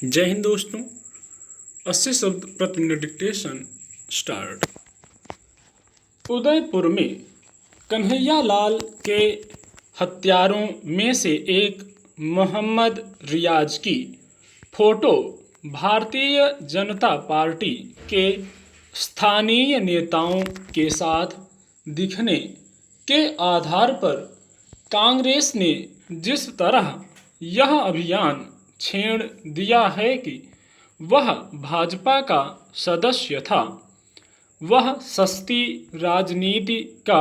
जय हिंद दोस्तों। 80 शब्द प्रति मिनट डिक्टेशन स्टार्ट। उदयपुर में कन्हैयालाल के हत्यारों में से एक मोहम्मद रियाज की फोटो भारतीय जनता पार्टी के स्थानीय नेताओं के साथ दिखने के आधार पर कांग्रेस ने जिस तरह यह अभियान छेड़ दिया है कि वह भाजपा का सदस्य था, वह सस्ती राजनीति का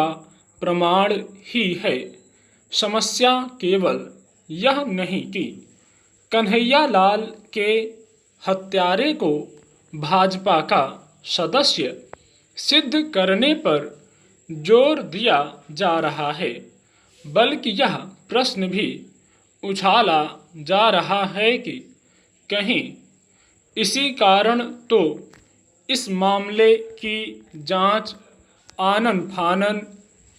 प्रमाण ही है। समस्या केवल यह नहीं कि कन्हैयालाल के हत्यारे को भाजपा का सदस्य सिद्ध करने पर जोर दिया जा रहा है, बल्कि यह प्रश्न भी उछाला जा रहा है कि कहीं इसी कारण तो इस मामले की जांच आनन फानन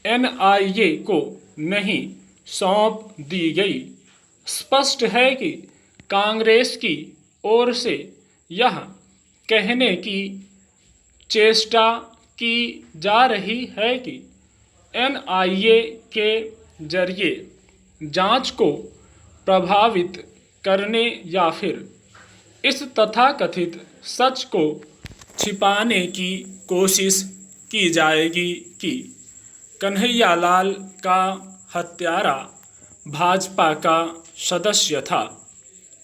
एनआईए को नहीं सौंप दी गई। स्पष्ट है कि कांग्रेस की ओर से यह कहने की चेष्टा की जा रही है कि एनआईए के जरिए जांच को प्रभावित करने या फिर इस तथाकथित सच को छिपाने की कोशिश की जाएगी कि कन्हैयालाल का हत्यारा भाजपा का सदस्य था।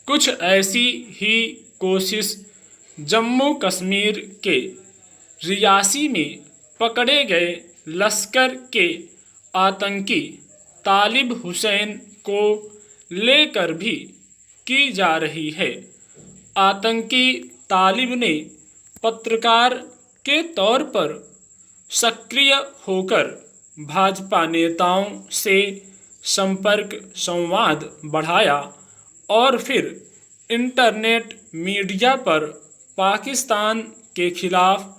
कुछ ऐसी ही कोशिश जम्मू कश्मीर के रियासी में पकड़े गए लश्कर के आतंकी तालिब हुसैन को लेकर भी की जा रही है। आतंकी तालिब ने पत्रकार के तौर पर सक्रिय होकर भाजपा नेताओं से संपर्क संवाद बढ़ाया और फिर इंटरनेट मीडिया पर पाकिस्तान के खिलाफ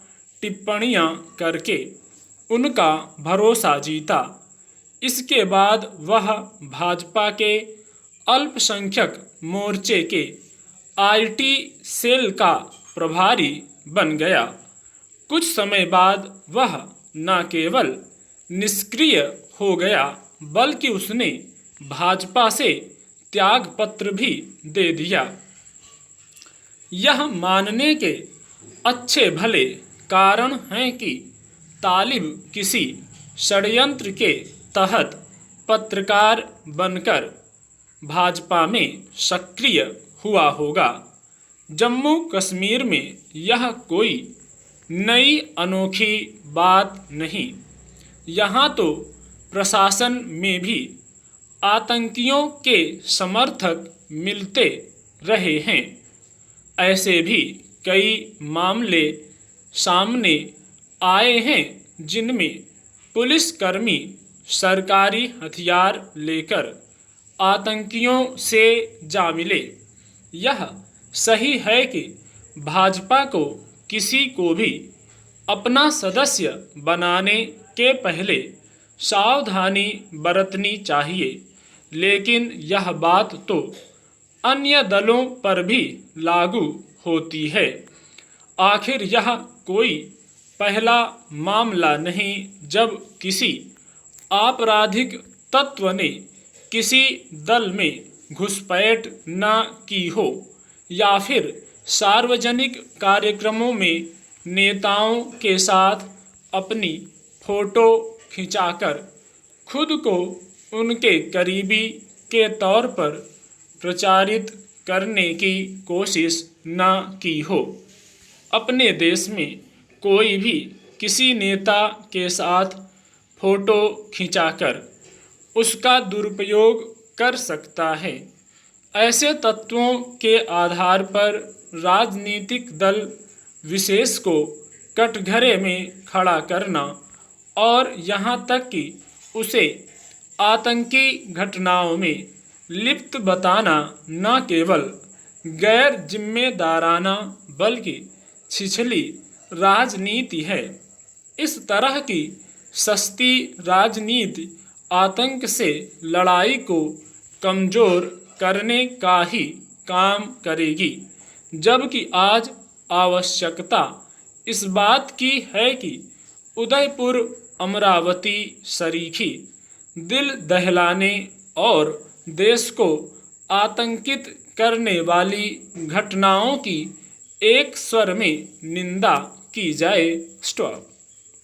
टिप्पणियां करके उनका भरोसा जीता। इसके बाद वह भाजपा के अल्पसंख्यक मोर्चे के आईटी सेल का प्रभारी बन गया। कुछ समय बाद वह न केवल निष्क्रिय हो गया, बल्कि उसने भाजपा से त्यागपत्र भी दे दिया। यह मानने के अच्छे भले कारण हैं कि तालिब किसी षड्यंत्र के तहत पत्रकार बनकर भाजपा में सक्रिय हुआ होगा। जम्मू कश्मीर में यह कोई नई अनोखी बात नहीं। यहाँ तो प्रशासन में भी आतंकियों के समर्थक मिलते रहे हैं। ऐसे भी कई मामले सामने आए हैं जिनमें पुलिसकर्मी सरकारी हथियार लेकर आतंकियों से जा मिले। यह सही है कि भाजपा को किसी को भी अपना सदस्य बनाने के पहले सावधानी बरतनी चाहिए, लेकिन यह बात तो अन्य दलों पर भी लागू होती है। आखिर यह कोई पहला मामला नहीं जब किसी आपराधिक तत्व ने किसी दल में घुसपैठ न की हो या फिर सार्वजनिक कार्यक्रमों में नेताओं के साथ अपनी फोटो खिंचाकर खुद को उनके करीबी के तौर पर प्रचारित करने की कोशिश न की हो। अपने देश में कोई भी किसी नेता के साथ फोटो खिंचाकर उसका दुरुपयोग कर सकता है। ऐसे तत्वों के आधार पर राजनीतिक दल विशेष को कटघरे में खड़ा करना और यहाँ तक कि उसे आतंकी घटनाओं में लिप्त बताना न केवल गैर जिम्मेदाराना बल्कि छिछली राजनीति है। इस तरह की सस्ती राजनीति आतंक से लड़ाई को कमजोर करने का ही काम करेगी। जबकि आज आवश्यकता इस बात की है कि उदयपुर, अमरावती सरीखी दिल दहलाने और देश को आतंकित करने वाली घटनाओं की एक स्वर में निंदा की जाए। स्टॉप।